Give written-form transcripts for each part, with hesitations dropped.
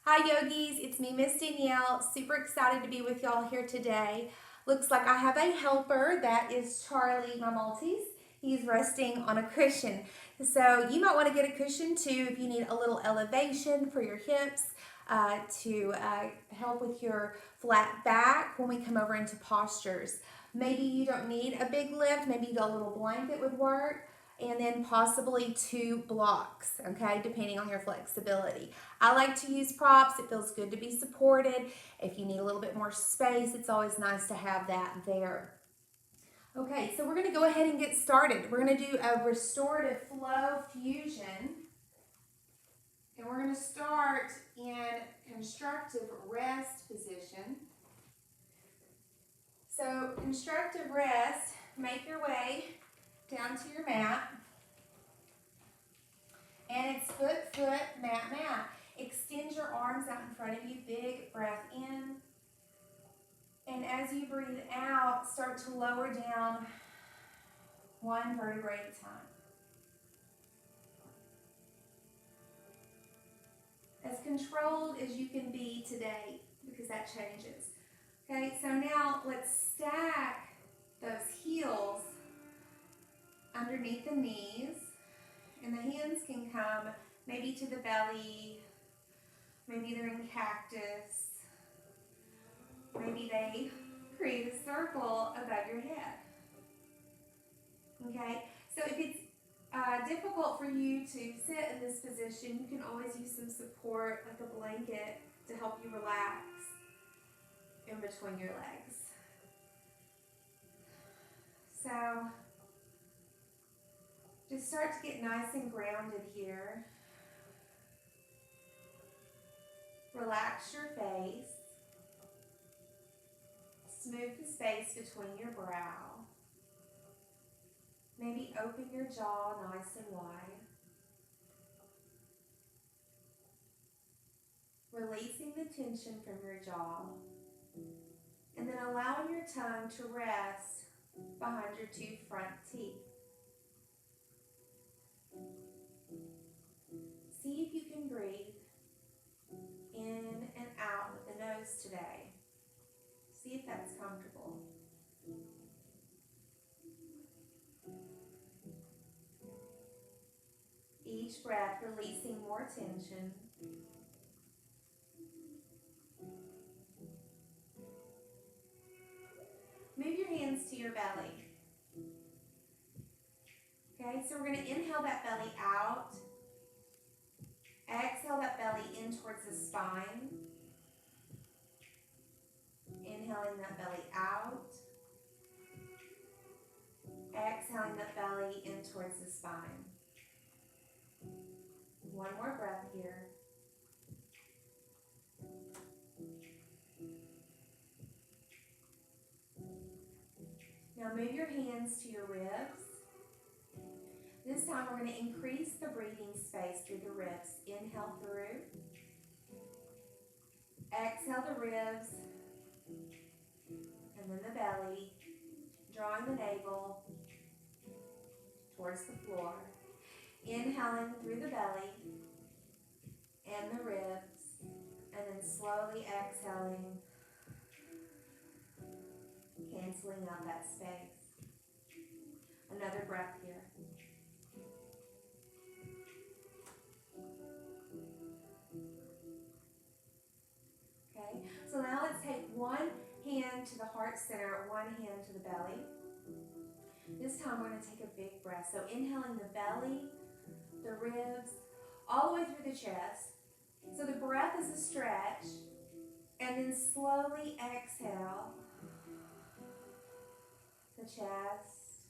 Hi yogis, it's me, Miss Danielle. Super excited to be with y'all here today. Looks like I have a helper. That is Charlie, my Maltese. He's resting on a cushion. So you might want to get a cushion too if you need a little elevation for your hips to help with your flat back when we come over into postures. Maybe you don't need a big lift. Maybe a little blanket would work. And then possibly 2 blocks, okay, depending on your flexibility. I like to use props. It feels good to be supported. If you need a little bit more space, it's always nice to have that there. Okay, so we're going to go ahead and get started. We're going to do a restorative flow fusion. And we're going to start in constructive rest position. So constructive rest, make your way down to your mat. And it's foot, foot, mat, mat. Extend your arms out in front of you. Big breath in. And as you breathe out, start to lower down one vertebrae at a time. As controlled as you can be today, because that changes. Okay, so now let's stack those heels underneath the knees. And the hands can come maybe to the belly, maybe they're in cactus. Maybe they create a circle above your head. Okay, so if it's difficult for you to sit in this position, you can always use some support like a blanket to help you relax in between your legs. So just start to get nice and grounded here. Relax your face. Smooth the space between your brow. Maybe open your jaw nice and wide. Releasing the tension from your jaw. And then allowing your tongue to rest behind your 2 front teeth. See if you can breathe in and out with the nose today. See if that's comfortable. Each breath releasing more tension. Move your hands to your belly. Okay, so we're going to inhale that belly out. Exhale that belly in towards the spine. Inhaling that belly out. Exhaling that belly in towards the spine. One more breath here. Now move your hands to your ribs. This time we're going to increase the breathing space through the ribs. Inhale through. Exhale the ribs. And then the belly. Drawing the navel towards the floor. Inhaling through the belly and the ribs. And then slowly exhaling. Canceling out that space. Another breath here. Okay, so now let's take one hand to the heart center, one hand to the belly. This time we're going to take a big breath. So inhaling the belly, the ribs, all the way through the chest. So the breath is a stretch. And then slowly exhale the chest,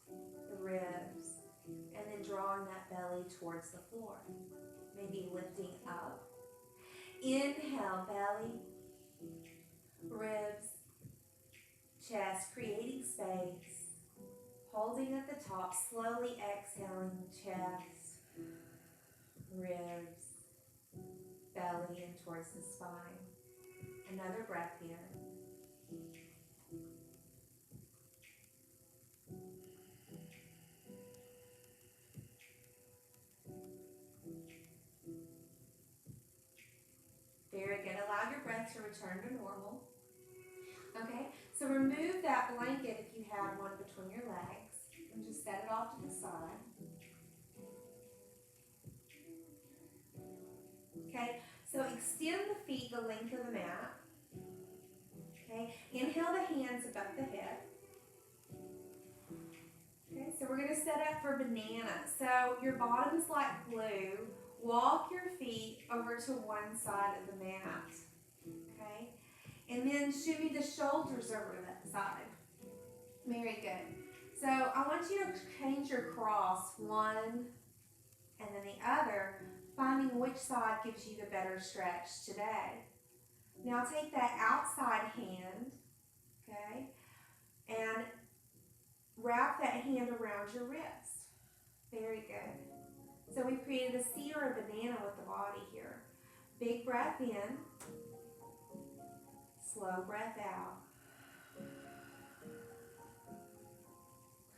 the ribs, and then drawing that belly towards the floor. Maybe lifting up. Inhale, belly, ribs, chest, creating space. Holding at the top, slowly exhaling chest, ribs, belly, and towards the spine. Another breath here. Very good. to return to normal. Okay, so remove that blanket if you have one between your legs and just set it off to the side. Okay, so extend the feet the length of the mat. Okay, inhale the hands above the hip. Okay, so we're going to set up for banana. So your bottom's like glue. Walk your feet over to one side of the mat. Okay, and then shimmy the shoulders over to that side. Very good. So I want you to change your cross one and then the other, finding which side gives you the better stretch today. Now take that outside hand, okay, and wrap that hand around your wrist. Very good. So we've created a C or a banana with the body here. Big breath in, slow breath out.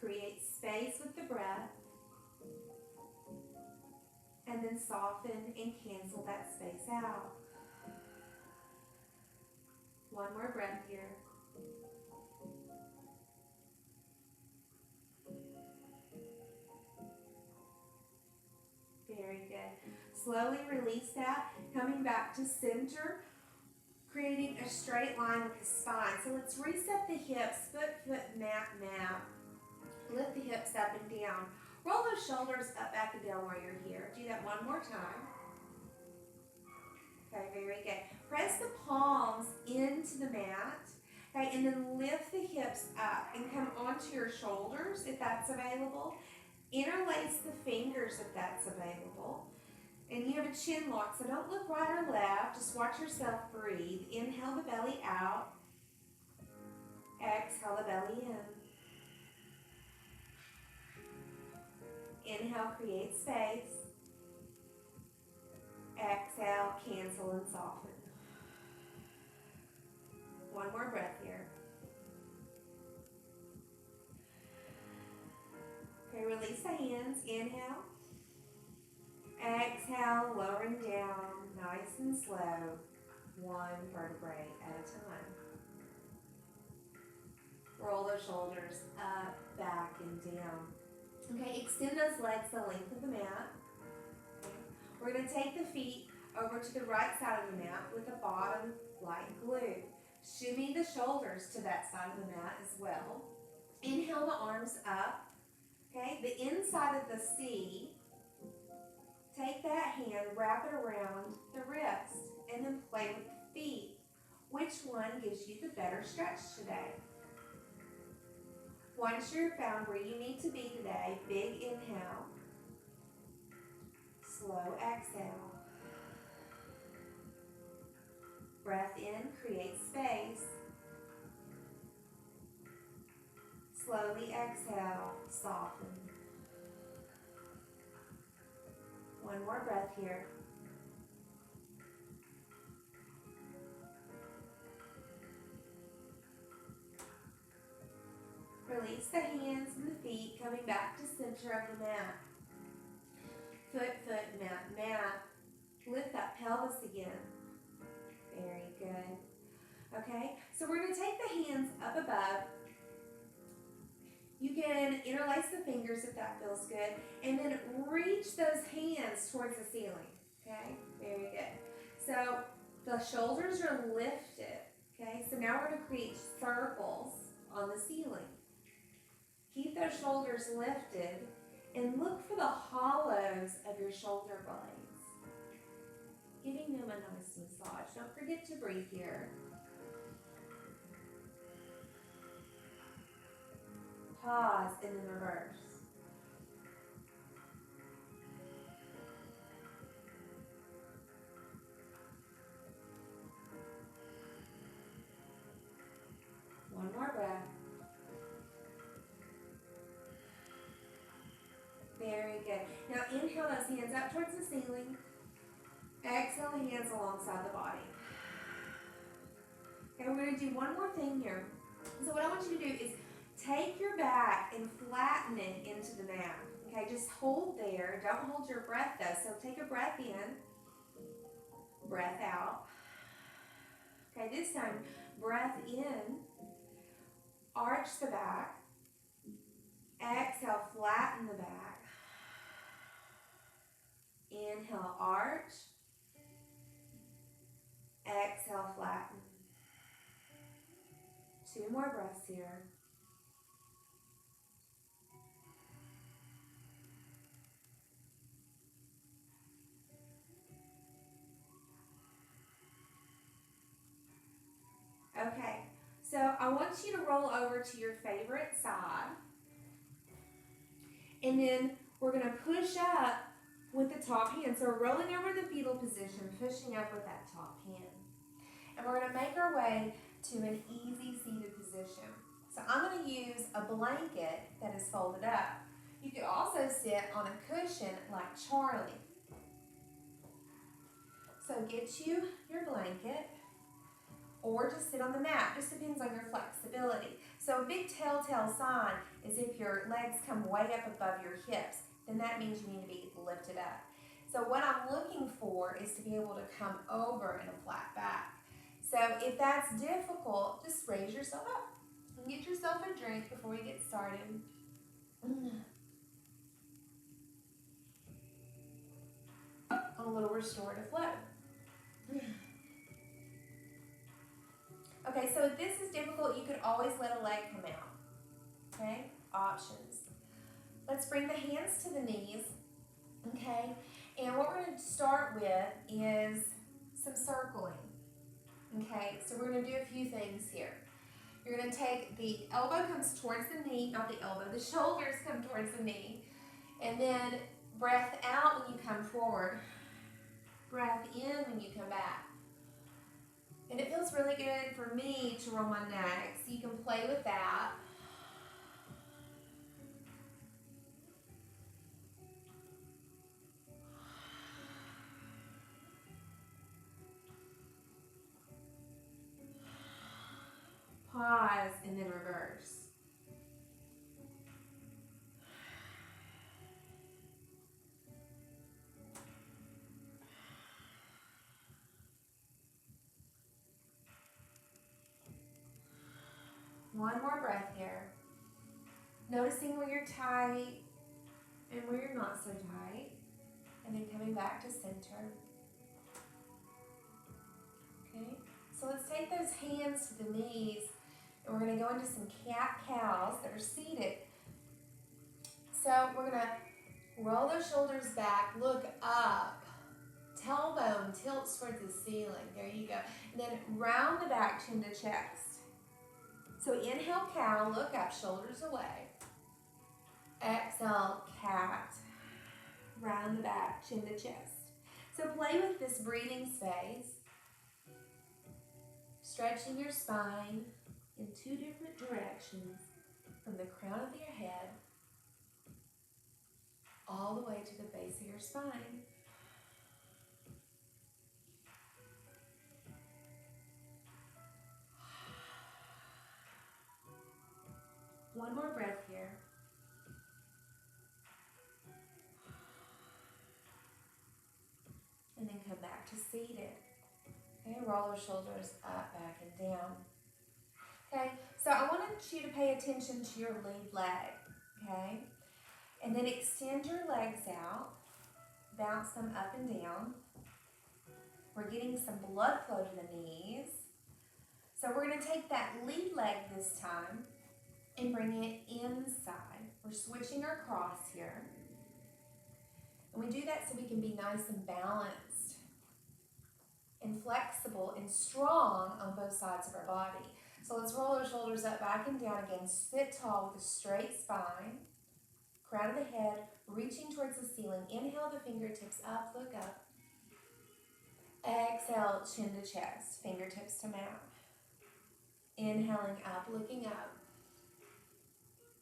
Create space with the breath, and then soften and cancel that space out. One more breath here. Very good. Slowly release that, coming back to center, creating a straight line with the spine. So let's reset the hips, foot, mat, mat. Lift the hips up and down. Roll those shoulders up, back, and down while you're here. Do that one more time. Okay, very good. Press the palms into the mat. Okay, and then lift the hips up and come onto your shoulders if that's available. Interlace the fingers if that's available. And you have a chin lock, so don't look right or left. Just watch yourself breathe. Inhale the belly out. Exhale the belly in. Inhale, create space. Exhale, cancel and soften. One more breath here. Okay, release the hands. Inhale. Exhale, lowering down, nice and slow, one vertebrae at a time. Roll those shoulders up, back, and down. Okay, extend those legs the length of the mat. Okay. We're going to take the feet over to the right side of the mat with the bottom like glue. Shimmy the shoulders to that side of the mat as well. Inhale the arms up. Okay, the inside of the C, take that hand, wrap it around the wrist, and then play with the feet. Which one gives you the better stretch today? Once you're found where you need to be today, big inhale, slow exhale. Breath in, create space. Slowly exhale, soften. One more breath here. Release the hands and the feet, coming back to center of the mat. Foot, mat, mat. Lift that pelvis again. Very good. Okay, so we're going to take the hands up above. You can interlace the fingers if that feels good, and then reach those hands towards the ceiling. Okay, very good. So the shoulders are lifted. Okay, so now we're going to create circles on the ceiling. Keep those shoulders lifted and look for the hollows of your shoulder blades, giving them a nice massage. Don't forget to breathe here. Pause and then reverse. One more breath. Very good. Now inhale those hands up towards the ceiling. Exhale the hands alongside the body. Okay, we're going to do one more thing here. So what I want you to do is take your back and flatten it into the mat. Okay, just hold there. Don't hold your breath though. So take a breath in, breath out. Okay, this time, breath in, arch the back. Exhale, flatten the back. Inhale, arch. Exhale, flatten. 2 more breaths here. Okay, so I want you to roll over to your favorite side. And then we're going to push up with the top hand. So we're rolling over the fetal position, pushing up with that top hand. And we're going to make our way to an easy seated position. So I'm going to use a blanket that is folded up. You could also sit on a cushion like Charlie. So get you your blanket or just sit on the mat. Just depends on your flexibility. So a big telltale sign is if your legs come way up above your hips, then that means you need to be lifted up. So what I'm looking for is to be able to come over in a flat back. So if that's difficult, just raise yourself up and get yourself a drink before we get started. On a little restorative flow. Okay, so if this is difficult, you could always let a leg come out. Okay, options. Let's bring the hands to the knees. Okay, and what we're going to start with is some circling. Okay, so we're going to do a few things here. You're going to take the elbow comes towards the knee, not the elbow, the shoulders come towards the knee. And then breath out when you come forward. Breath in when you come back. And it feels really good for me to roll my neck, so you can play with that. Pause and then reverse. One more breath here. Noticing where you're tight and where you're not so tight. And then coming back to center. Okay, so let's take those hands to the knees and we're going to go into some cat-cows that are seated. So we're going to roll those shoulders back, look up. Tailbone tilts towards the ceiling. There you go. And then round the back, chin to chest. So inhale, cow, look up, shoulders away. Exhale, cat. Round the back, chin to chest. So play with this breathing space. Stretching your spine in 2 different directions from the crown of your head all the way to the base of your spine. One more breath here. And then come back to seated. Okay, roll your shoulders up, back, and down. Okay, so I wanted you to pay attention to your lead leg, okay? And then extend your legs out, bounce them up and down. We're getting some blood flow to the knees. So we're going to take that lead leg this time and bring it inside. We're switching our cross here. And we do that so we can be nice and balanced and flexible and strong on both sides of our body. So let's roll our shoulders up, back and down again. Sit tall with a straight spine. Crown of the head, reaching towards the ceiling. Inhale the fingertips up, look up. Exhale, chin to chest, fingertips to mat. Inhaling up, looking up.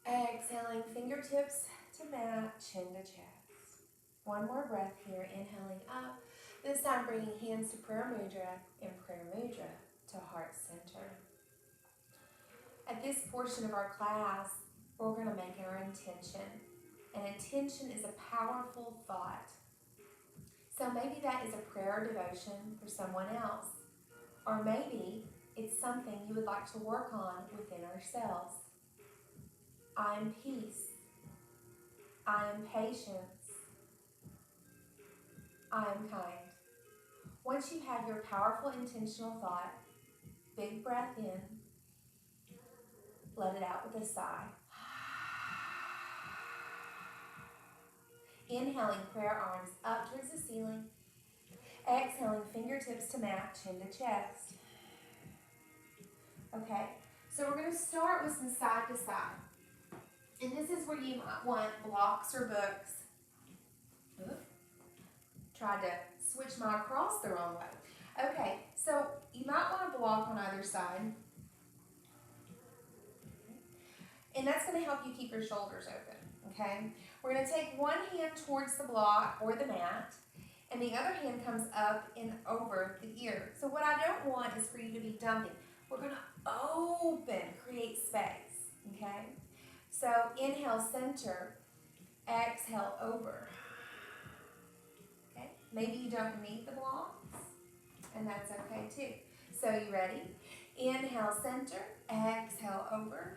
Exhaling, fingertips to mat, chin to chest. One more breath here, inhaling up. This time bringing hands to prayer mudra and prayer mudra to heart center. At this portion of our class, we're going to make our intention. And intention is a powerful thought. So maybe that is a prayer or devotion for someone else. Or maybe it's something you would like to work on within ourselves. I am peace. I am patience. I am kind. Once you have your powerful intentional thought, big breath in, let it out with a sigh. Inhaling prayer arms up towards the ceiling. Exhaling fingertips to mat, chin to chest. Okay, so we're going to start with some side to side. And this is where you might want blocks or books. Tried to switch my across the wrong way. Okay, so you might want a block on either side. And that's going to help you keep your shoulders open, okay? We're going to take one hand towards the block or the mat, and the other hand comes up and over the ear. So what I don't want is for you to be dumping. We're going to open, create space, okay? So inhale, center, exhale, over. Okay? Maybe you don't need the blocks, and that's okay too. So you ready? Inhale, center, exhale, over.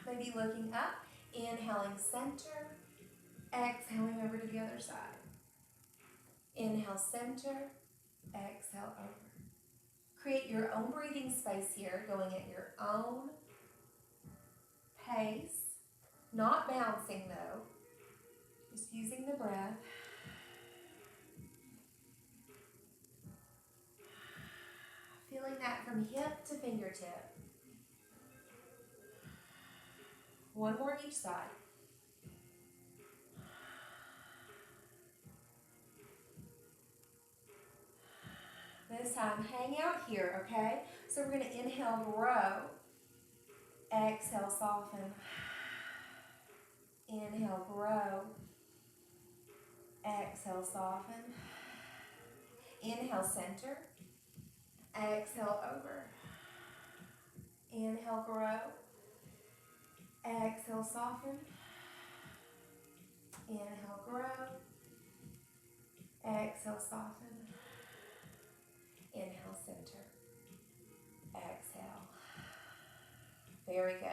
Maybe looking up, inhaling center, exhaling over to the other side. Inhale center, exhale over. Create your own breathing space here, going at your own pace, not bouncing though, just using the breath. Feeling that from hip to fingertip. One more each side. This time, hang out here, okay? So we're going to inhale, grow. Exhale, soften. Inhale, grow. Exhale, soften. Inhale, center. Exhale, over. Inhale, grow. Exhale, soften. Inhale, grow. Exhale, soften. Inhale, center. Exhale. Very good.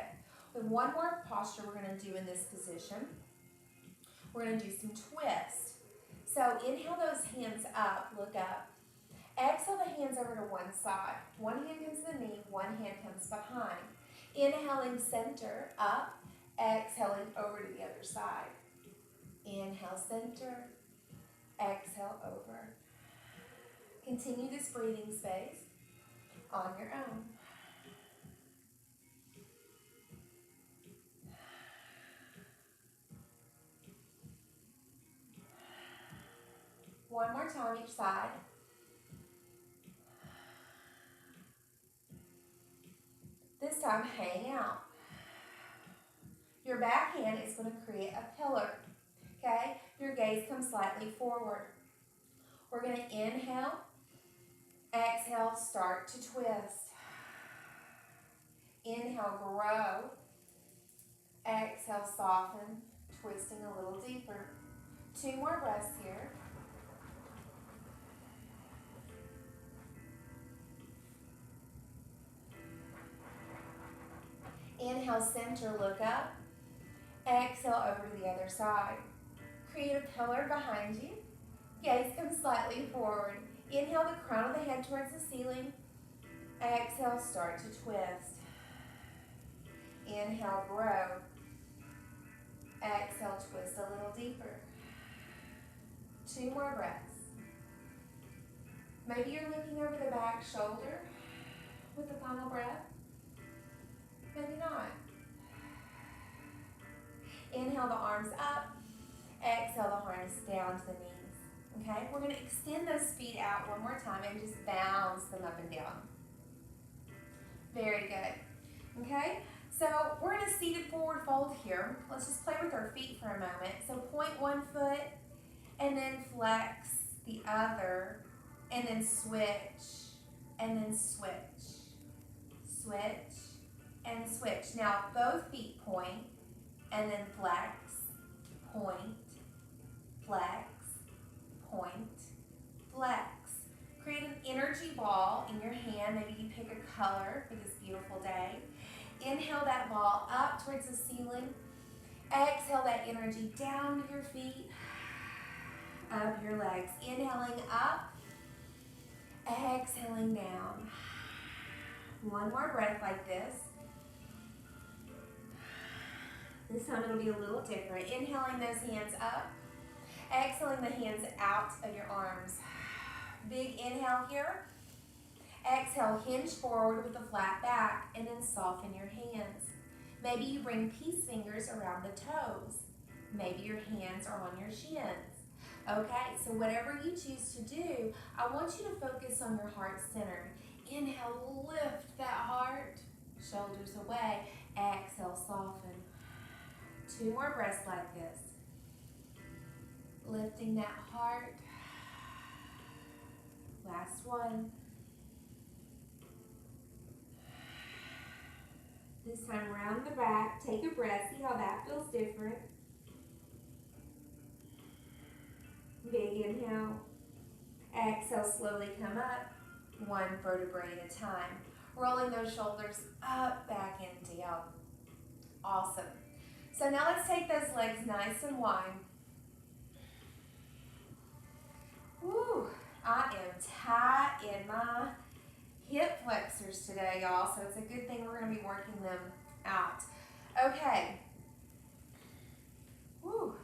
With one more posture we're going to do in this position. We're going to do some twists. So inhale those hands up, look up. Exhale the hands over to one side. One hand comes to the knee, one hand comes behind. Inhaling center, up. Exhaling over to the other side. Inhale center, exhale over. Continue this breathing space on your own. One more time each side. This time, hang out. Your back hand is going to create a pillar, okay? Your gaze comes slightly forward. We're going to inhale, exhale, start to twist. Inhale, grow. Exhale, soften, twisting a little deeper. 2 more breaths here. Inhale, center, look up. Exhale, over to the other side. Create a pillar behind you. Gaze comes slightly forward. Inhale the crown of the head towards the ceiling. Exhale, start to twist. Inhale, grow. Exhale, twist a little deeper. 2 more breaths. Maybe you're looking over the back shoulder with the final breath. Maybe not. Inhale the arms up. Exhale the harness down to the knees. Okay, we're going to extend those feet out one more time and just bounce them up and down. Very good. Okay, so we're in a seated forward fold here. Let's just play with our feet for a moment. So point one foot and then flex the other and then switch and then switch. Switch and switch. Now both feet point and then flex, point, flex, point, flex. create an energy ball in your hand. Maybe you pick a color for this beautiful day. Inhale that ball up towards the ceiling. Exhale that energy down to your feet, up your legs. Inhaling up, exhaling down. One more breath like this. This time it'll be a little different. Inhaling those hands up, exhaling the hands out of your arms. Big inhale here. Exhale, hinge forward with a flat back, and then soften your hands. Maybe you bring peace fingers around the toes. Maybe your hands are on your shins. Okay, so whatever you choose to do, I want you to focus on your heart center. Inhale, lift that heart, shoulders away. Exhale, soften. 2 more breaths like this. Lifting that heart. Last one. This time round the back, take a breath, see how that feels different. Big inhale. Exhale, slowly come up, 1 vertebrae at a time. Rolling those shoulders up, back, and down. Awesome. So now let's take those legs nice and wide. Woo, I am tight in my hip flexors today, y'all, so it's a good thing we're going to be working them out. Okay. Woo.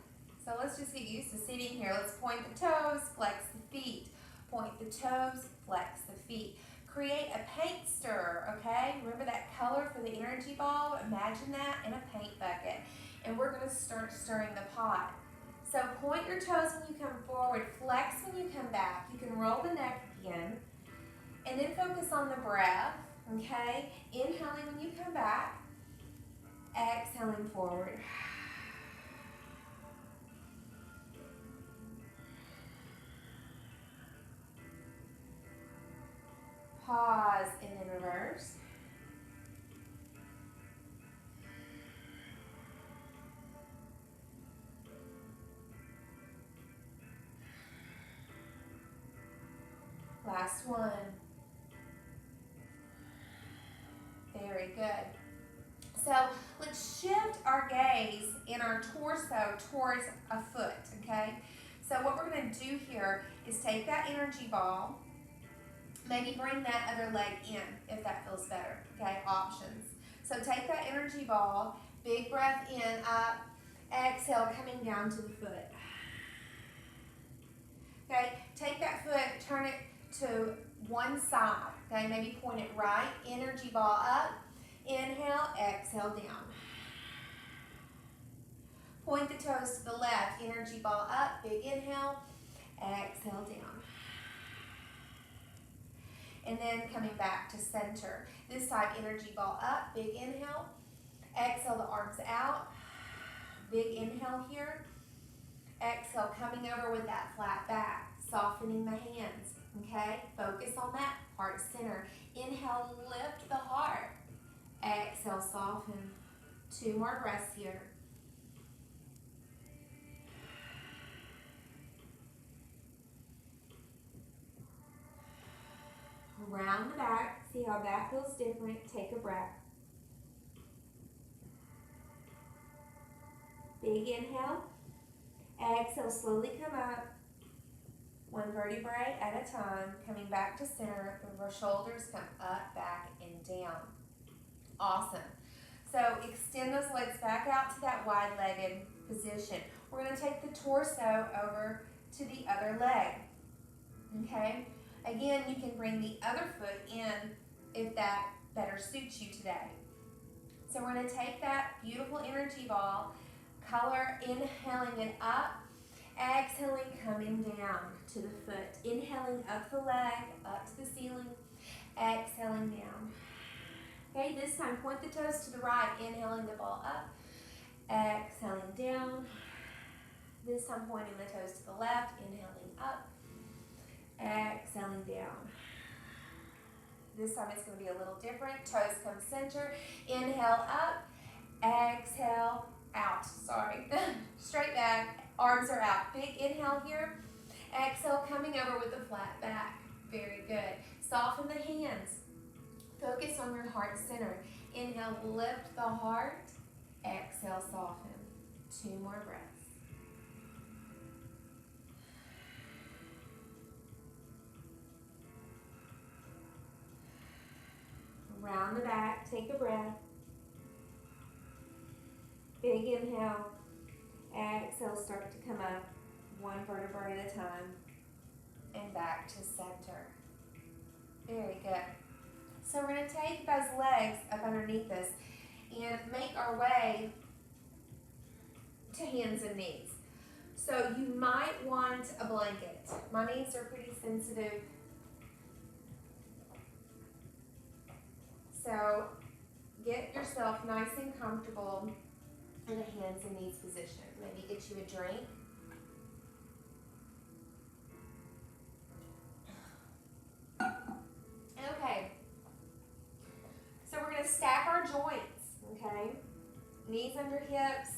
So let's just get used to sitting here. Let's point the toes, flex the feet. Point the toes, flex the feet. Create a paint stir, okay? Remember that color for the energy ball? Imagine that in a paint bucket. And we're going to start stirring the pot. So point your toes when you come forward, flex when you come back. You can roll the neck again. And then focus on the breath, okay? Inhaling when you come back, exhaling forward. Pause and then reverse. Last one. Very good. So let's shift our gaze in our torso towards a foot, okay? So what we're going to do here is take that energy ball, maybe bring that other leg in if that feels better, okay? Options. So take that energy ball, big breath in, up, exhale, coming down to the foot. Okay, take that foot, turn it to one side, okay? Maybe point it right, energy ball up, inhale, exhale, down. Point the toes to the left, energy ball up, big inhale, exhale, down. And then coming back to center. This time, energy ball up, big inhale, exhale, the arms out, big inhale here, exhale, coming over with that flat back, softening the hands, okay? Focus on that heart center. Inhale, lift the heart. Exhale, soften. 2 more breaths here. Round the back, see how that feels different. Take a breath. Big inhale. Exhale, slowly come up. 1 vertebrae at a time. Coming back to center. The shoulders come up, back, and down. Awesome. So extend those legs back out to that wide-legged position. We're going to take the torso over to the other leg. Okay? Again, you can bring the other foot in if that better suits you today. So we're going to take that beautiful energy ball, color, inhaling it up, exhaling, coming down to the foot. Inhaling up the leg, up to the ceiling, exhaling down. Okay, this time point the toes to the right, inhaling the ball up, exhaling down. This time pointing the toes to the left, inhaling up, exhaling down. This time it's going to be a little different. Toes come center. Inhale up, exhale out. Sorry. Straight back, arms are out. Big inhale here. Exhale, coming over with a flat back. Very good. Soften the hands. Focus on your heart center. Inhale, lift the heart. Exhale, soften. 2 more breaths. Round the back, take a breath. Big inhale. Exhale, start to come up 1 vertebra at a time. And back to center. Very good. So we're going to take those legs up underneath us and make our way to hands and knees. So you might want a blanket. My knees are pretty sensitive. So get yourself nice and comfortable in a hands and knees position. Maybe get you a drink. Okay. So we're going to stack our joints, okay? Knees under hips,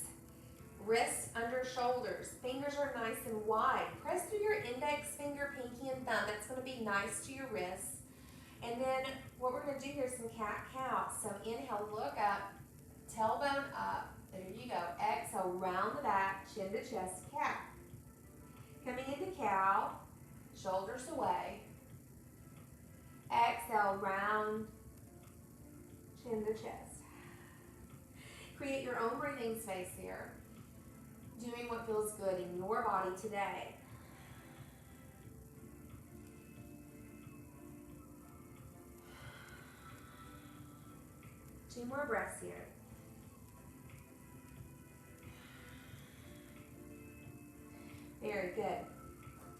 wrists under shoulders. Fingers are nice and wide. Press through your index finger, pinky, and thumb. That's going to be nice to your wrists. And then what we're going to do here is some cat-cow. So inhale, look up, tailbone up. There you go. Exhale, round the back, chin to chest, cat. Coming into cow, shoulders away. Exhale, round, chin to chest. Create your own breathing space here. Doing what feels good in your body today. Two more breaths here. Very good.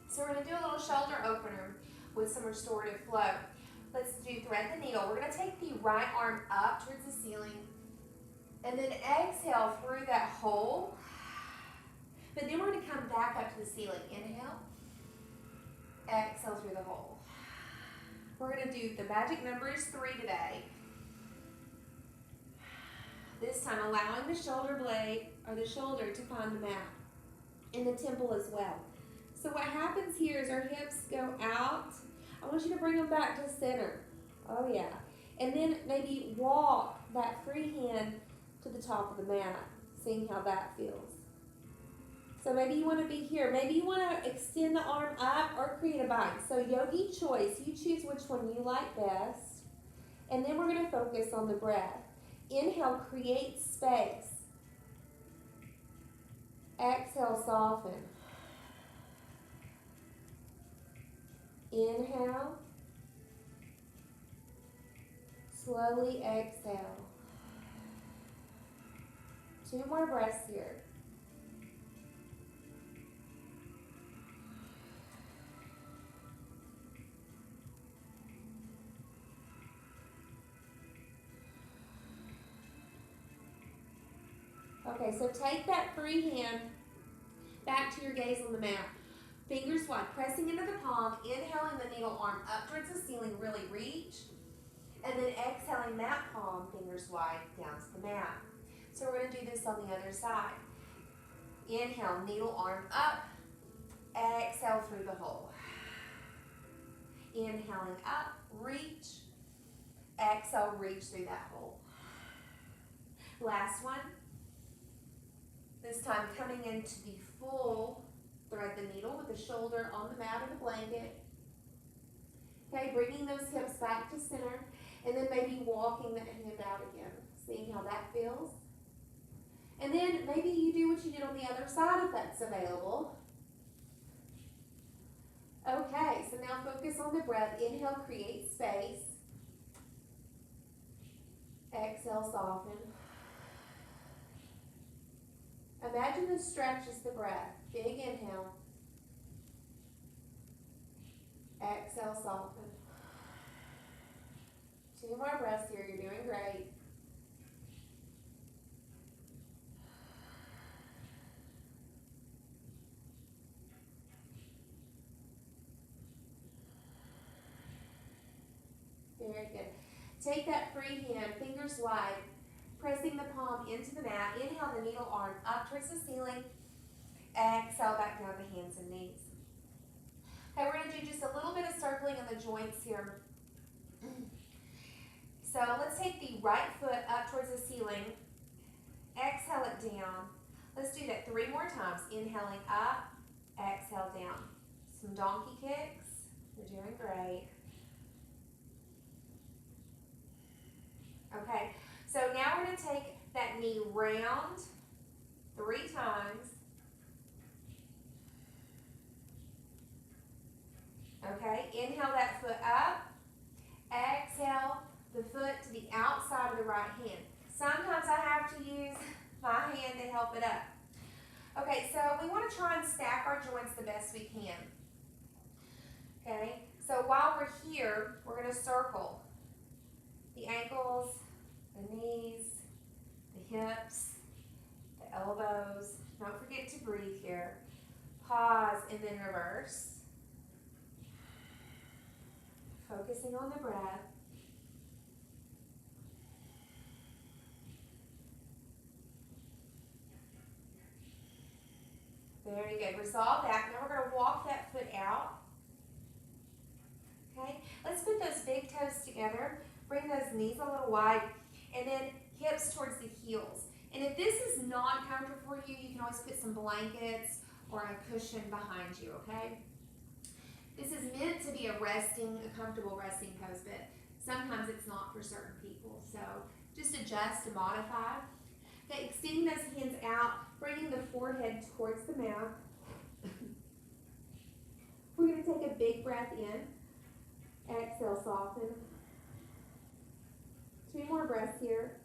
So we're going to do a little shoulder opener with some restorative flow. Let's do thread the needle. We're going to take the right arm up towards the ceiling and then exhale through that hole. But then we're going to come back up to the ceiling. Inhale. Exhale through the hole. We're going to do, the magic number is 3 today. This time allowing the shoulder blade or the shoulder to find the mat and the temple as well. So what happens here is our hips go out. I want you to bring them back to center. Oh yeah. And then maybe walk that free hand to the top of the mat, seeing how that feels. So maybe you want to be here. Maybe you want to extend the arm up or create a bind. So yogi choice. You choose which one you like best. And then we're going to focus on the breath. Inhale, create space. Exhale, soften. Inhale. Slowly exhale. 2 more breaths here. Okay, so take that free hand back to your gaze on the mat. Fingers wide, pressing into the palm, inhaling the needle arm up towards the ceiling, really reach. And then exhaling that palm, fingers wide, down to the mat. So we're going to do this on the other side. Inhale, needle arm up. Exhale through the hole. Inhaling up, reach. Exhale, reach through that hole. Last one. This time coming into the full thread the needle with the shoulder on the mat or the blanket. Okay, bringing those hips back to center. And then maybe walking that hand out again, seeing how that feels. And then maybe you do what you did on the other side if that's available. Okay, so now focus on the breath. Inhale, create space. Exhale, soften. Imagine the stretch is the breath. Big inhale. Exhale, soften. 2 more breaths here. You're doing great. Very good. Take that free hand, fingers wide, pressing the palm into the mat. Inhale the needle arm up towards the ceiling. Exhale back down to hands and knees. Okay, we're going to do just a little bit of circling in the joints here. So let's take the right foot up towards the ceiling. Exhale it down. Let's do that 3 more times. Inhaling up, exhale down. Some donkey kicks. You're doing great. Okay, so now we're going to take that knee round 3 times. Okay, inhale that foot up. Exhale the foot to the outside of the right hand. Sometimes I have to use my hand to help it up. Okay, so we want to try and stack our joints the best we can. Okay, so while we're here, we're going to circle the ankles, the knees, the hips, the elbows. Don't forget to breathe here. Pause and then reverse. Focusing on the breath. Very good. Resolve that. Now we're going to walk that foot out. Okay, let's put those big toes together. Bring those knees a little wide and then hips towards the heels. And if this is not comfortable for you, you can always put some blankets or a cushion behind you, okay? This is meant to be a comfortable resting pose, but sometimes it's not for certain people. So just adjust and modify. Okay, extending those hands out, bringing the forehead towards the mouth. We're going to take a big breath in. Exhale, soften. 2 more breaths here.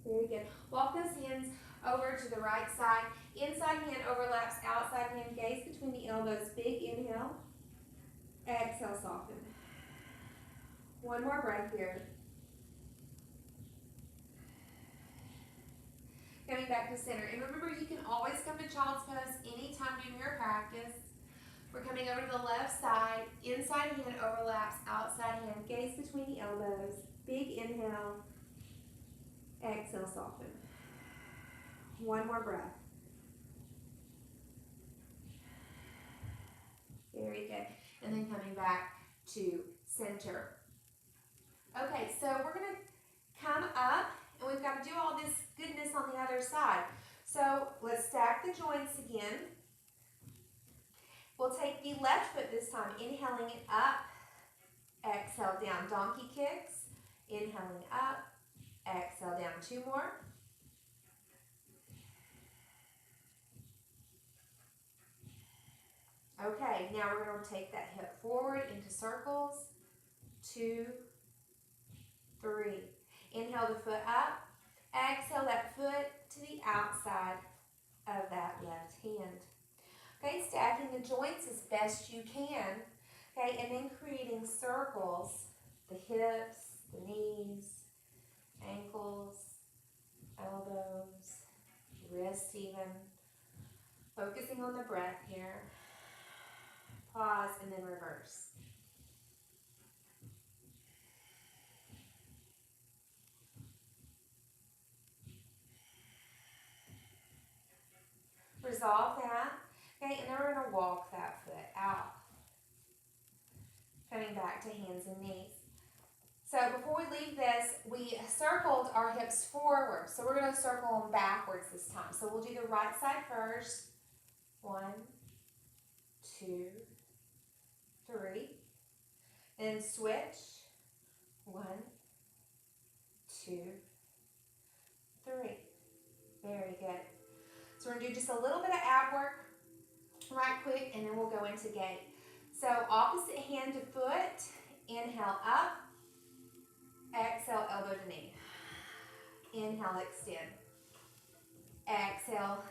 Very good. Walk those hands over to the right side. Inside hand overlaps outside hand. Gaze between the elbows. Big inhale. Exhale, soften. 1 more breath here. Coming back to center. And remember, you can always come to child's pose anytime during your practice. We're coming over to the left side. Inside hand overlaps outside hand. Gaze between the elbows. Big inhale. Exhale, soften. 1 more breath. Very good. And then coming back to center. Okay, so we're going to come up and we've got to do all this goodness on the other side. So let's stack the joints again. We'll take the left foot this time, inhaling it up, exhale down, donkey kicks, inhaling up, exhale down, 2 more. Okay, now we're going to take that hip forward into circles, 2, 3. Inhale the foot up, exhale that foot to the outside of that left hand. Okay, stacking the joints as best you can. Okay, and then creating circles, the hips, the knees, ankles, elbows, wrists even. Focusing on the breath here. Pause and then reverse. Resolve that. Okay, and then we're going to walk that foot out. Coming back to hands and knees. So before we leave this, we circled our hips forward. So we're going to circle them backwards this time. So we'll do the right side first. 1, 2, 3. Then switch. 1, 2, 3. Very good. So we're going to do just a little bit of ab work right quick, and then we'll go into gate. So opposite hand to foot. Inhale up. Exhale, elbow to knee. Inhale, extend. Exhale,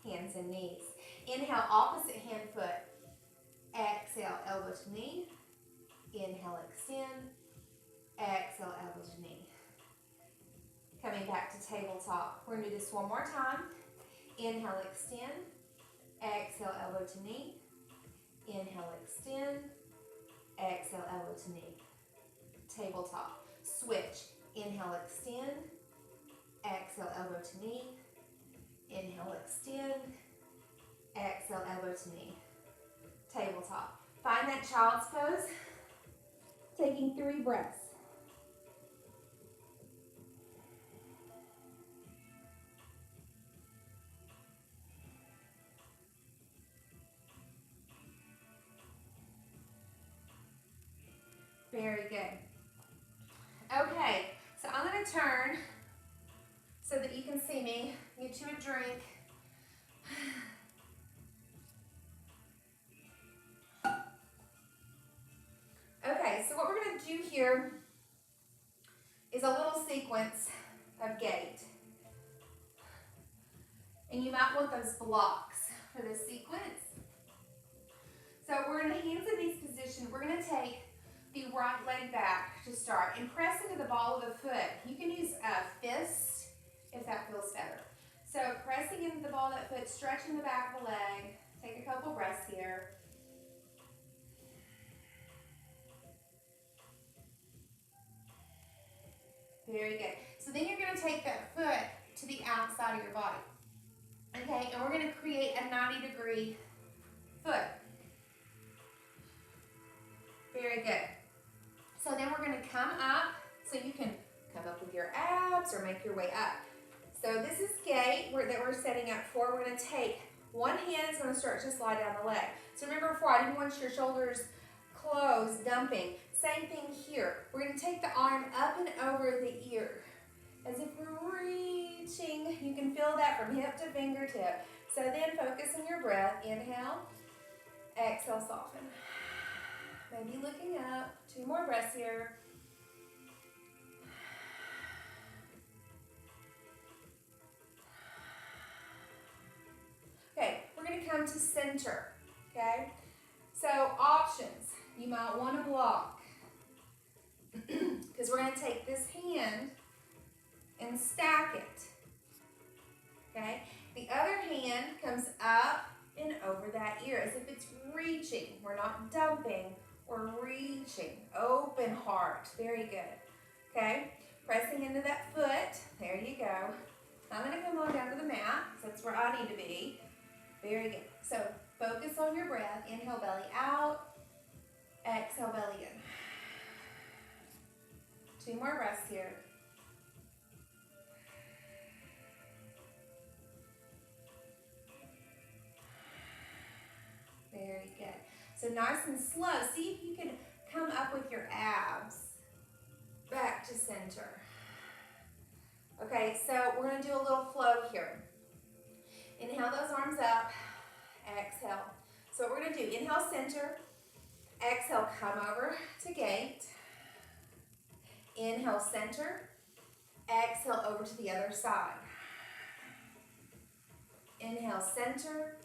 hands and knees. Inhale, opposite hand foot. Exhale, elbow to knee. Inhale, extend. Exhale, elbow to knee. Coming back to tabletop. We're going to do this one more time. Inhale, extend. Exhale, elbow to knee. Inhale, extend. Exhale, elbow to knee. Tabletop. Switch. Inhale, extend. Exhale, elbow to knee. Inhale, extend. Exhale, elbow to knee. Tabletop. Find that child's pose. Taking 3 breaths. Very good. Okay, so I'm going to turn so that you can see me. Get you a drink. Okay, so what we're going to do here is a little sequence of gait. And you might want those blocks for this sequence. So we're in the hands in these positions. We're going to take the right leg back to start and press into the ball of the foot. You can use a fist if that feels better. So pressing into the ball of that foot, stretching the back of the leg. Take a couple breaths here. Very good. So then you're going to take that foot to the outside of your body. Okay, and we're going to create a 90-degree foot. Very good. So then we're going to come up, so you can come up with your abs or make your way up. So this is gait that we're setting up for. We're going to take one hand is going to start to slide down the leg. So remember before, I didn't want your shoulders closed, dumping. Same thing here. We're going to take the arm up and over the ear as if we're reaching. You can feel that from hip to fingertip. So then focus on your breath. Inhale, exhale, soften. Maybe looking up. 2 more breaths here. Okay, we're going to come to center. Okay, so options. You might want to block because we're going to take this hand and stack it. Okay, the other hand comes up and over that ear as if it's reaching. We're not dumping, we're reaching. Open heart. Very good. Okay, pressing into that foot. There you go. I'm going to come on down to the mat. That's where I need to be. Very good. So focus on your breath. Inhale, belly out. Exhale, belly in. 2 more breaths here. Very good. So nice and slow. See if you can come up with your abs back to center. Okay, so we're going to do a little flow here. Inhale those arms up. Exhale. So what we're going to do, inhale center. Exhale, come over to gate. Inhale center. Exhale over to the other side. Inhale center.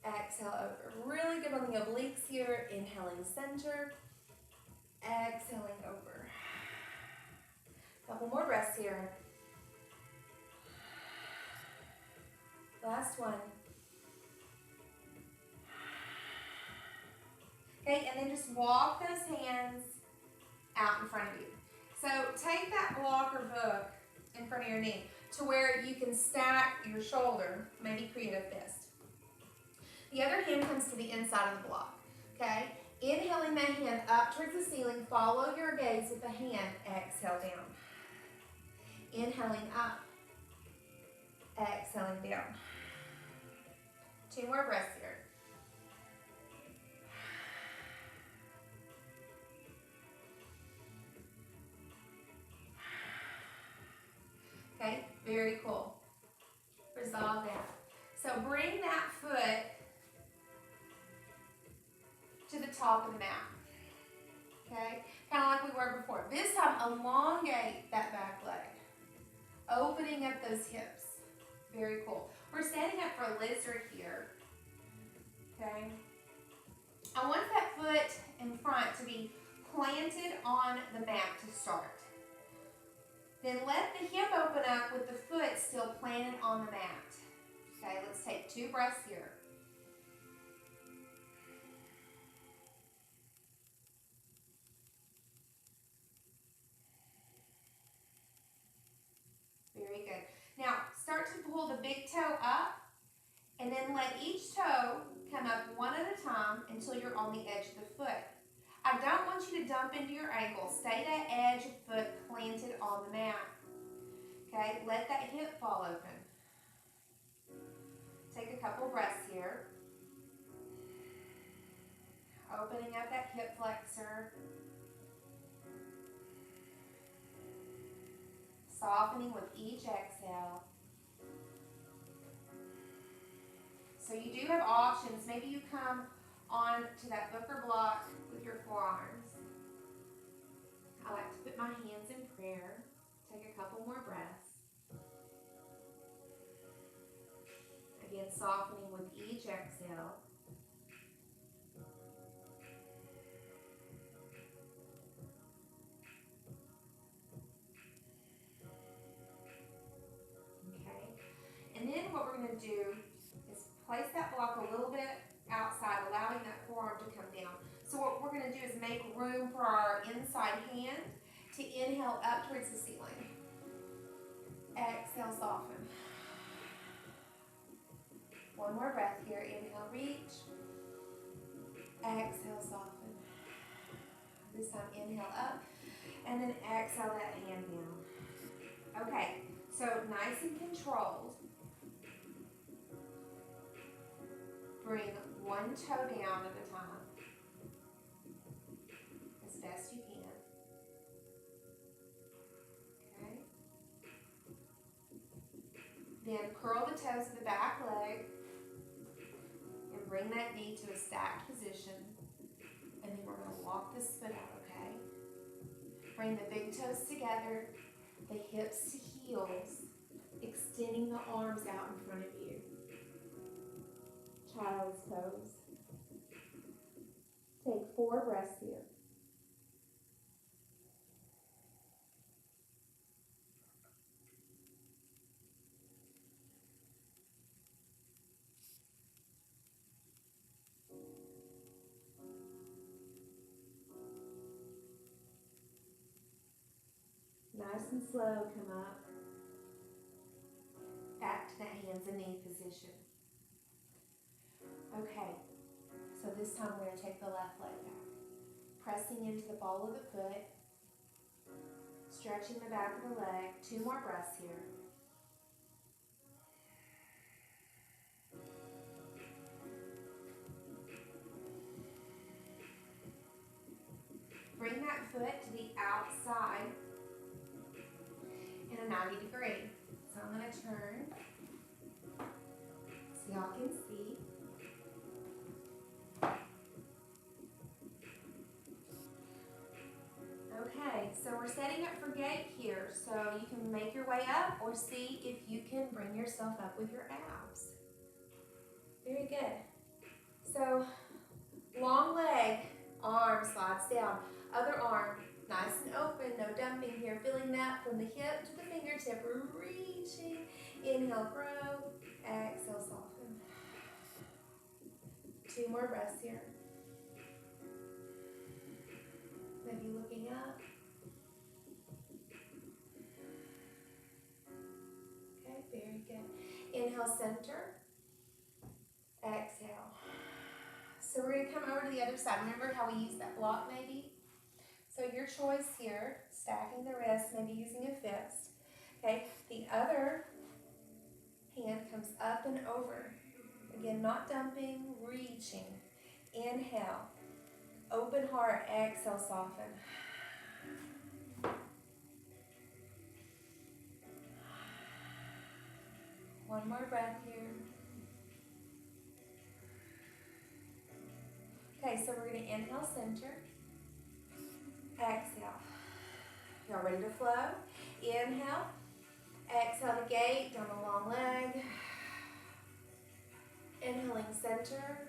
Exhale over. Really good on the obliques here. Inhaling center. Exhaling over. Couple more breaths here. Last one. Okay, and then just walk those hands out in front of you. So take that block or hook in front of your knee to where you can stack your shoulder, maybe create a fist. The other hand comes to the inside of the block, okay? Inhaling that hand up towards the ceiling, follow your gaze with the hand, exhale down. Inhaling up, exhaling down. 2 more breaths here. Okay, very cool. Resolve that. So bring that foot to the top of the mat. Okay, kind of like we were before. This time, elongate that back leg. Opening up those hips. Very cool. We're standing up for a lizard here. Okay. I want that foot in front to be planted on the mat to start. Then let the hip open up with the foot still planted on the mat. Okay, let's take 2 breaths here. big toe up, and then let each toe come up one at a time until you're on the edge of the foot. I don't want you to dump into your ankle. Stay that edge of foot planted on the mat. Okay, let that hip fall open. Take a couple breaths here. Opening up that hip flexor. Softening with each exhale. So you do have options. Maybe you come on to that Booker block with your forearms. I like to put my hands in prayer. Take a couple more breaths. Again, softening with each exhale. Okay. And then what we're going to do is place that block a little bit outside, allowing that forearm to come down. So what we're going to do is make room for our inside hand to inhale up towards the ceiling. Exhale, soften. One more breath here. Inhale, reach. Exhale, soften. This time, inhale up. And then exhale that hand down. Okay, so nice and controlled. Bring one toe down at a time. As best you can. Okay. Then curl the toes of the back leg. And bring that knee to a stacked position. And then we're going to walk this foot out, okay? Bring the big toes together, the hips to heels, extending the arms out in front of you. Child's pose. Take 4 breaths here. Nice and slow, come up. Back to that hands and knee position. Okay, so this time we're going to take the left leg back. Pressing into the ball of the foot. Stretching the back of the leg. 2 more breaths here. Bring that foot to the outside in a 90 degree. So I'm going to turn so y'all can see. Okay, so we're setting up for gate here. So you can make your way up or see if you can bring yourself up with your abs. Very good. So long leg, arm slides down. Other arm, nice and open, no dumping here. Feeling that from the hip to the fingertip, reaching. Inhale, grow. Exhale, soften. 2 more breaths here. Maybe looking up. Okay, very good. Inhale, center. Exhale. So we're going to come over to the other side. Remember how we used that block maybe? So your choice here, stacking the wrists, maybe using a fist. Okay, the other hand comes up and over. Again, not dumping, reaching. Inhale. Open heart, exhale, soften. One more breath here. Okay, so we're going to inhale, center. Exhale. Y'all ready to flow? Inhale. Exhale to gate, down the long leg. Inhaling center.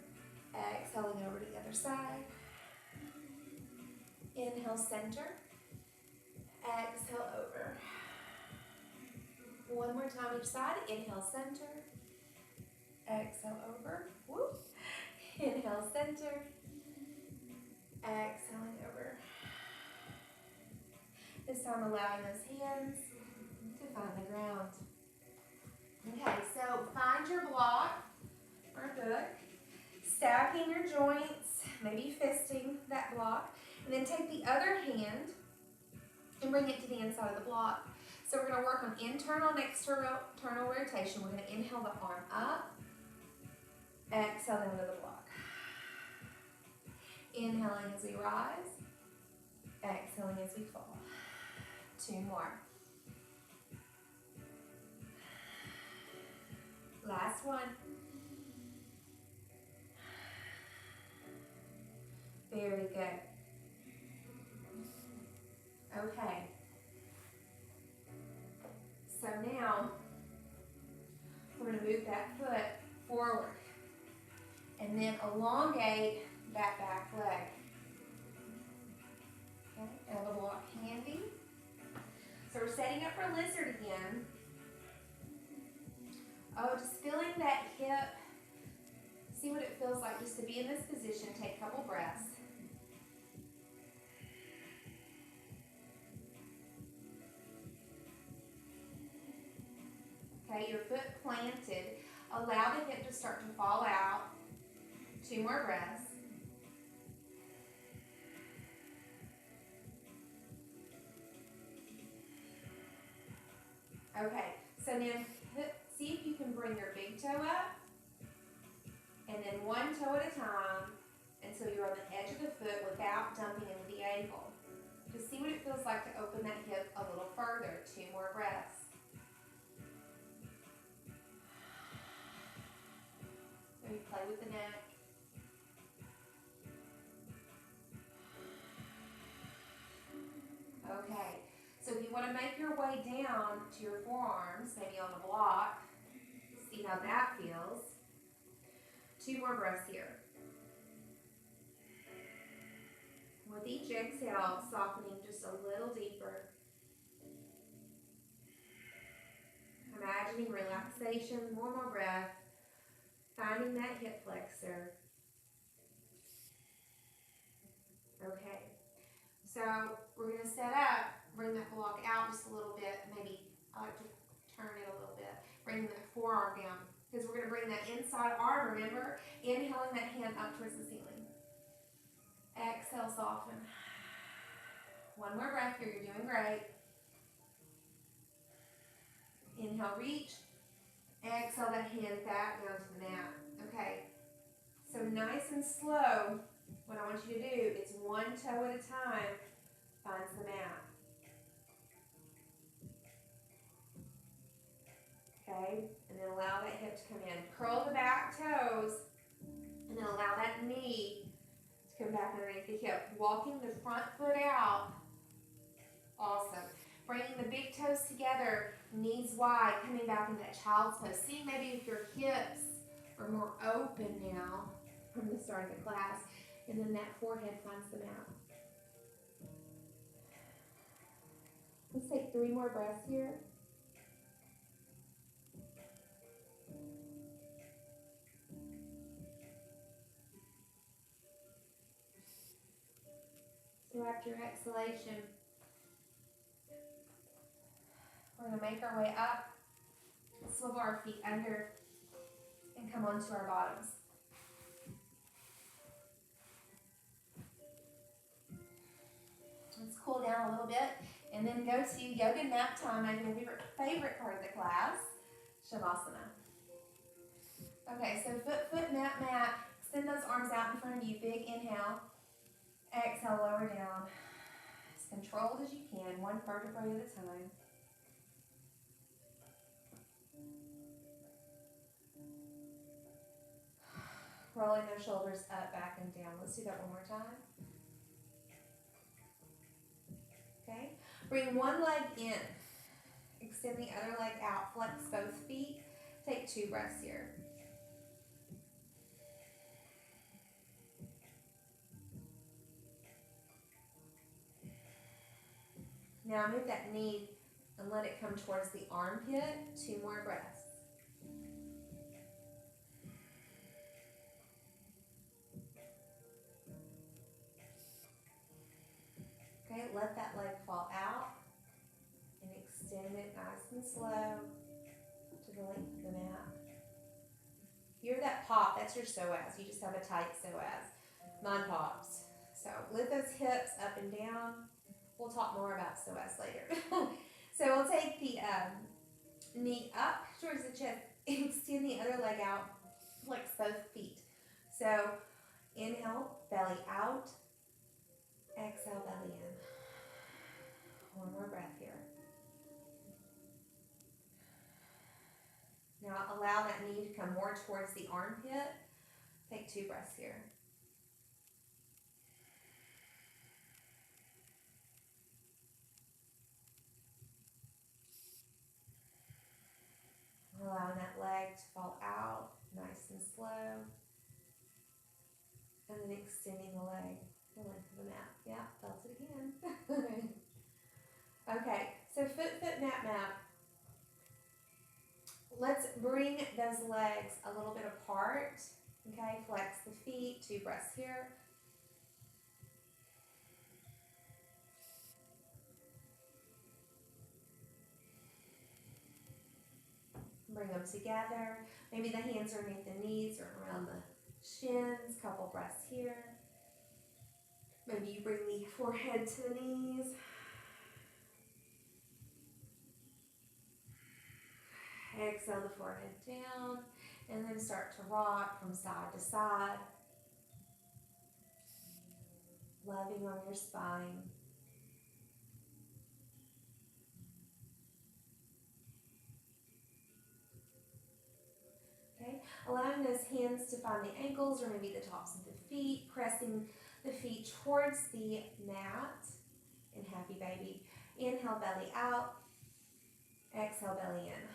Exhaling over to the other side. Inhale, center. Exhale, over. One more time each side. Inhale, center. Exhale, over. Woo. Inhale, center. Exhaling over. This time allowing those hands to find the ground. Okay, so tucking your joints, maybe fisting that block, and then take the other hand and bring it to the inside of the block. So we're going to work on internal and external rotation. We're going to inhale the arm up, exhale down to the block. Inhaling as we rise, exhaling as we fall. 2 more. Last one. Very good. Okay. So now we're going to move that foot forward and then elongate that back leg. Okay, and have a block handy. So we're setting up for lizard again. Oh, just feeling that hip. See what it feels like just to be in this position. Take a couple breaths. Okay, your foot planted. Allow the hip to start to fall out. 2 more breaths. Okay, so now see if you can bring your big toe up, and then 1 toe at a time until you're on the edge of the foot without dumping into the ankle. Just see what it feels like to open that hip a little further. 2 more breaths. Maybe play with the neck. Okay, so if you want to make your way down to your forearms, maybe on the block, see how that feels. 2 more breaths here. With each exhale, softening just a little deeper. Imagining relaxation, 1 more breath. Finding that hip flexor. Okay, so we're going to set up, bring that block out just a little bit. Maybe I like to turn it a little bit. Bring that forearm down because we're going to bring that inside arm, remember? Inhaling that hand up towards the ceiling. Exhale, soften. 1 more breath here, you're doing great. Inhale, reach. Exhale that hand back down to the mat. Okay, so nice and slow, what I want you to do is 1 toe at a time finds the mat. Okay, and then allow that hip to come in. Curl the back toes, and then allow that knee to come back underneath the hip. Walking the front foot out. Awesome. Bringing the big toes together, knees wide, coming back into that child's pose. See maybe if your hips are more open now from the start of the class, and then that forehead finds the mat. Let's take 3 more breaths here. So after your exhalation, we're going to make our way up, swivel our feet under, and come onto our bottoms. Let's cool down a little bit, and then go to yoga nap time, maybe your favorite part of the class, Shavasana. Okay, so foot, mat. Extend those arms out in front of you. Big inhale. Exhale, lower down. As controlled as you can, 1 vertebrae at a time. Rolling those shoulders up, back, and down. Let's do that 1 more time. Okay. Bring 1 leg in. Extend the other leg out. Flex both feet. Take 2 breaths here. Now move that knee and let it come towards the armpit. 2 more breaths. Okay, let that leg fall out and extend it nice and slow to the length of the mat. Hear that pop, that's your psoas. You just have a tight psoas. Mine pops. So lift those hips up and down. We'll talk more about psoas later. So we'll take the knee up towards the chest. Extend the other leg out. Flex both feet. So inhale, belly out. Exhale, belly in. One more breath here. Now allow that knee to come more towards the armpit. Take 2 breaths here. Allowing that leg to fall out, nice and slow. And then extending the leg, the length of the mat. Yeah, felt it again. Okay, so foot, mat. Let's bring those legs a little bit apart. Okay, flex the feet, 2 breaths here. Bring them together. Maybe the hands are underneath the knees or around the shins. Couple breaths here. Maybe you bring the forehead to the knees. Exhale the forehead down, and then start to rock from side to side. Loving on your spine. Okay, allowing those hands to find the ankles or maybe the tops of the feet, pressing the feet towards the mat in happy baby. Inhale, belly out. Exhale, belly in.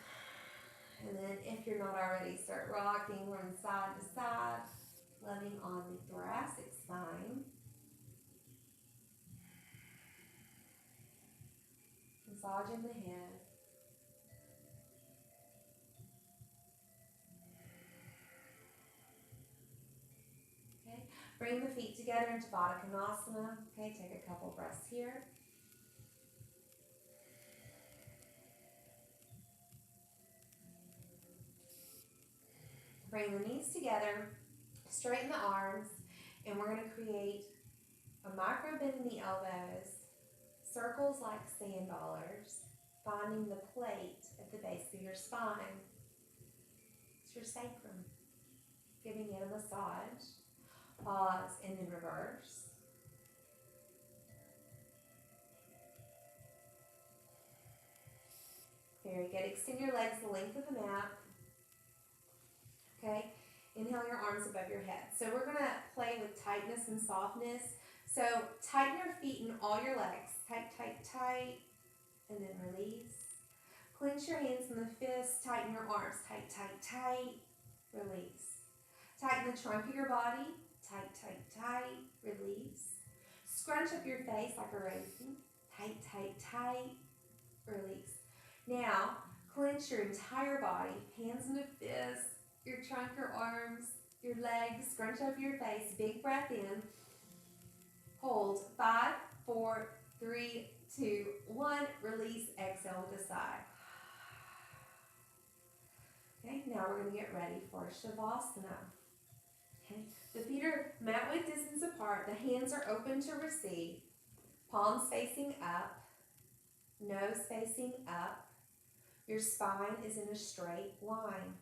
And then if you're not already, start rocking from side to side, loving on the thoracic spine. Massaging the head. Okay, bring the feet together into Baddha Konasana. Okay, take a couple breaths here. Bring the knees together, straighten the arms, and we're going to create a micro bend in the elbows, circles like sandballers, finding the plate at the base of your spine. It's your sacrum. Giving it a massage. Pause and then reverse. Very good. Extend your legs the length of the mat. Okay. Inhale your arms above your head. So we're going to play with tightness and softness. So tighten your feet and all your legs. Tight, tight, tight. And then release. Clench your hands in the fists. Tighten your arms. Tight, tight, tight. Release. Tighten the trunk of your body. Tight, tight, tight. Release. Scrunch up your face like a raisin. Tight, tight, tight. Release. Now, clench your entire body. Hands in the fists. Your trunk, your arms, your legs. Scrunch up your face. Big breath in. Hold. 5, 4, 3, 2, 1. Release. Exhale to sigh. Okay, now we're going to get ready for Shavasana. Okay, the feet are mat width distance apart. The hands are open to receive. Palms facing up. Nose facing up. Your spine is in a straight line.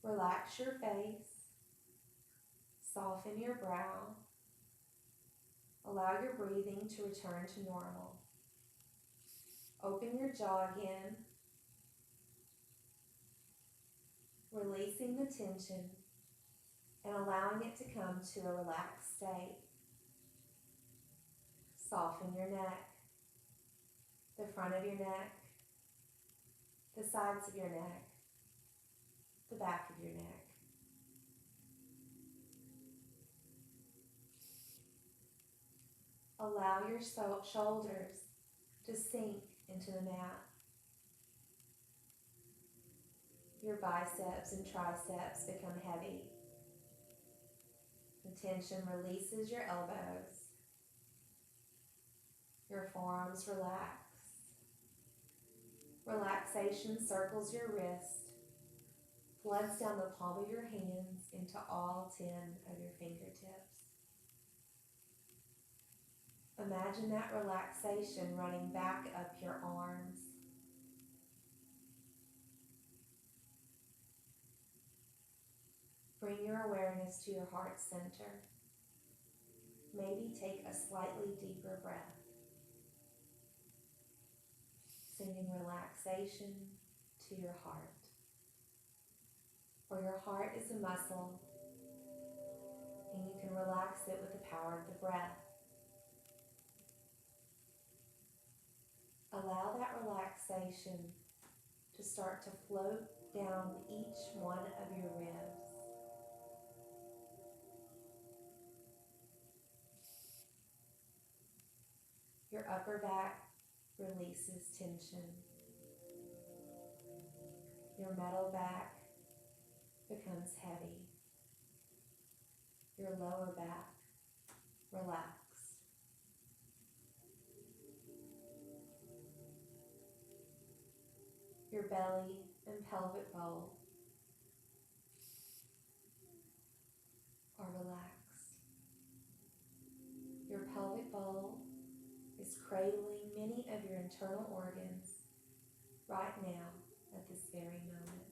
Relax your face. Soften your brow. Allow your breathing to return to normal. Open your jaw again. Releasing the tension and allowing it to come to a relaxed state. Soften your neck, the front of your neck, the sides of your neck, the back of your neck. Allow your shoulders to sink into the mat. Your biceps and triceps become heavy. The tension releases your elbows. Your forearms relax. Relaxation circles your wrist, floods down the palm of your hands into all 10 of your fingertips. Imagine that relaxation running back up your arms. Bring your awareness to your heart center. Maybe take a slightly deeper breath, sending relaxation to your heart. For your heart is a muscle, and you can relax it with the power of the breath. Allow that relaxation to start to float down each one of your ribs. Your upper back releases tension. Your middle back becomes heavy. Your lower back relaxed. Your belly and pelvic bowl are relaxed. Your pelvic bowl is cradling many of your internal organs right now at this very moment,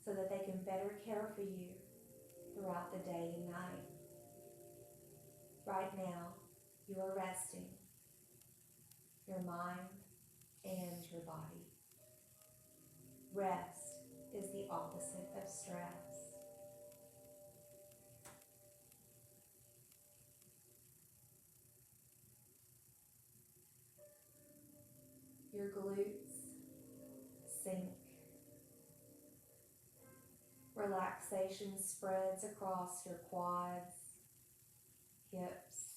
so that they can better care for you throughout the day and night. Right now, you are resting your mind and your body. Rest is the opposite of stress. Your glutes sink. Relaxation spreads across your quads, hips,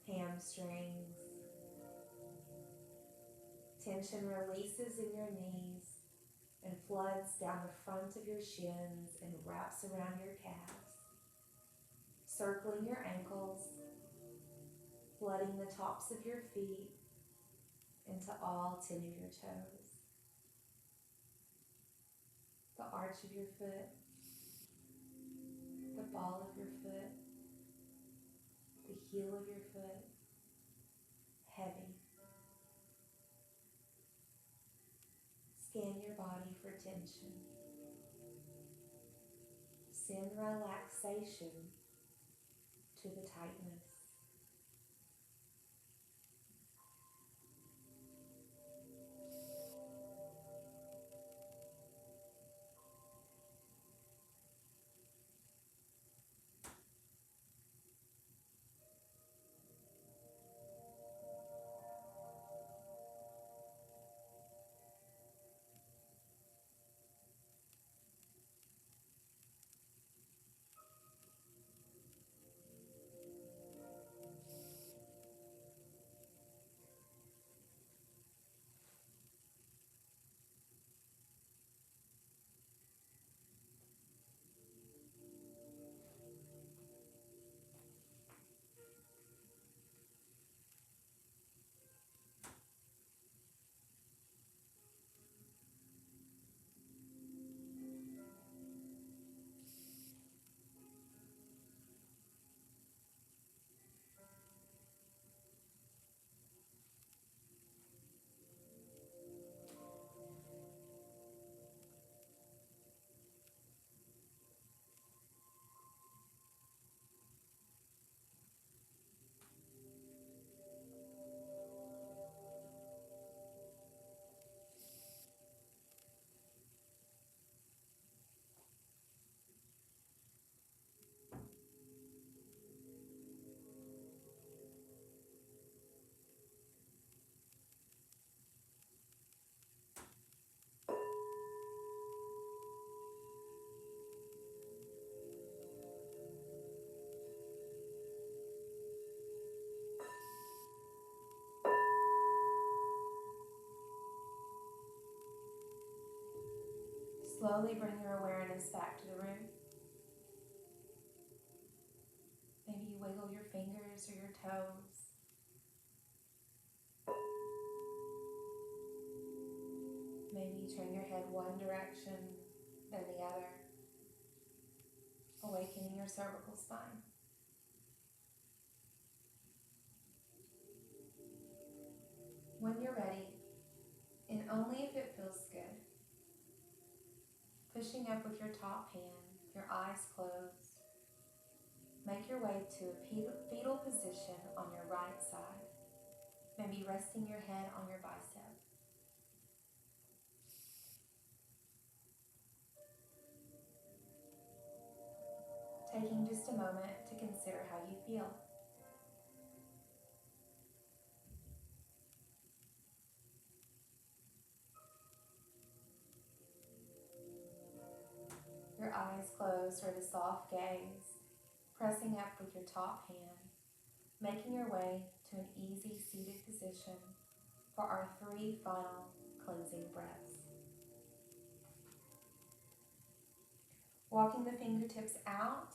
hamstrings. Tension releases in your knees and floods down the front of your shins and wraps around your calves, circling your ankles, flooding the tops of your feet into all 10 of your toes. The arch of your foot, the ball of your foot, the heel of your foot, heavy. Scan your body for tension. Send relaxation to the tightness. Slowly bring your awareness back to the room. Maybe you wiggle your fingers or your toes. Maybe turn your head one direction, then the other, awakening your cervical spine. When you're ready, and only if it feels good, pushing up with your top hand, your eyes closed, make your way to a fetal position on your right side, maybe resting your head on your bicep. Taking just a moment to consider how you feel. Your eyes closed for the soft gaze, pressing up with your top hand, making your way to an easy seated position for our 3 final cleansing breaths. Walking the fingertips out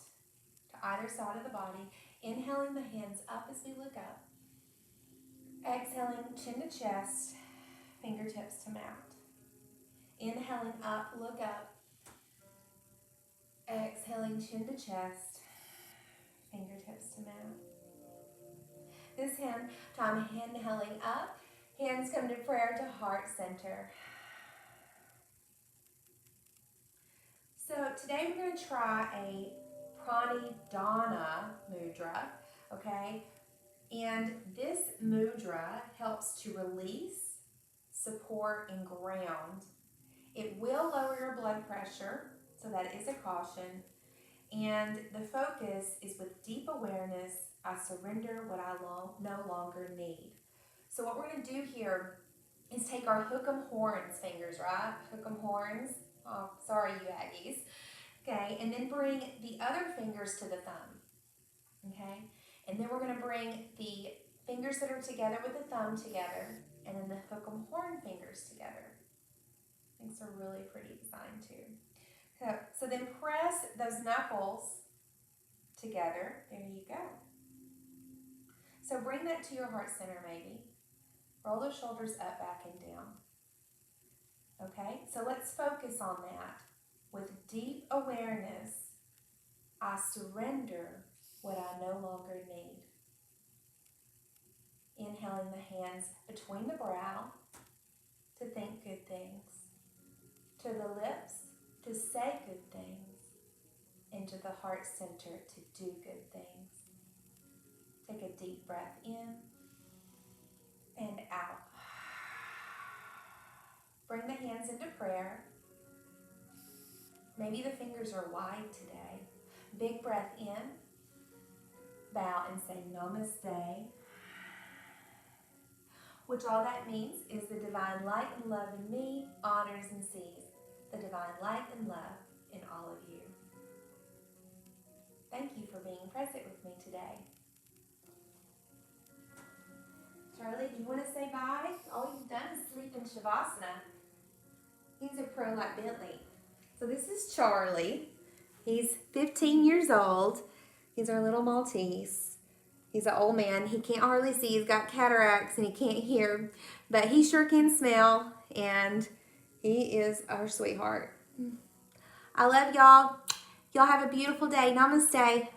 to either side of the body, inhaling the hands up as we look up. Exhaling chin to chest, fingertips to mount. Inhaling up, look up. Exhaling chin to chest, fingertips to mount. This time inhaling up, hands come to prayer to heart center. So today we're going to try a Pranidhana mudra, okay? And this mudra helps to release, support, and ground. It will lower your blood pressure, so that is a caution. And the focus is with deep awareness, I surrender what I no longer need. So what we're going to do here is take our hook'em horns fingers, right? Hook'em horns. Oh, sorry, you Aggies. Okay, and then bring the other fingers to the thumb. Okay, and then we're going to bring the fingers that are together with the thumb together, and then the hook'em horn fingers together. I think it's a really pretty design too. So then press those knuckles together. There you go. So bring that to your heart center maybe. Roll the shoulders up, back, and down. Okay, so let's focus on that. With deep awareness, I surrender what I no longer need. Inhaling the hands between the brow to think good things, to the lips to say good things, and to the heart center to do good things. Take a deep breath in and out. Bring the hands into prayer. Maybe the fingers are wide today. Big breath in. Bow and say Namaste. Which all that means is the divine light and love in me honors and sees the divine light and love in all of you. Thank you for being present with me today. Charlie, do you want to say bye? All you've done is sleep in Shavasana. He's a pro like Bentley. So this is Charlie. He's 15 years old. He's our little Maltese. He's an old man. He can't hardly see. He's got cataracts and he can't hear. But he sure can smell. And he is our sweetheart. I love y'all. Y'all have a beautiful day. Namaste.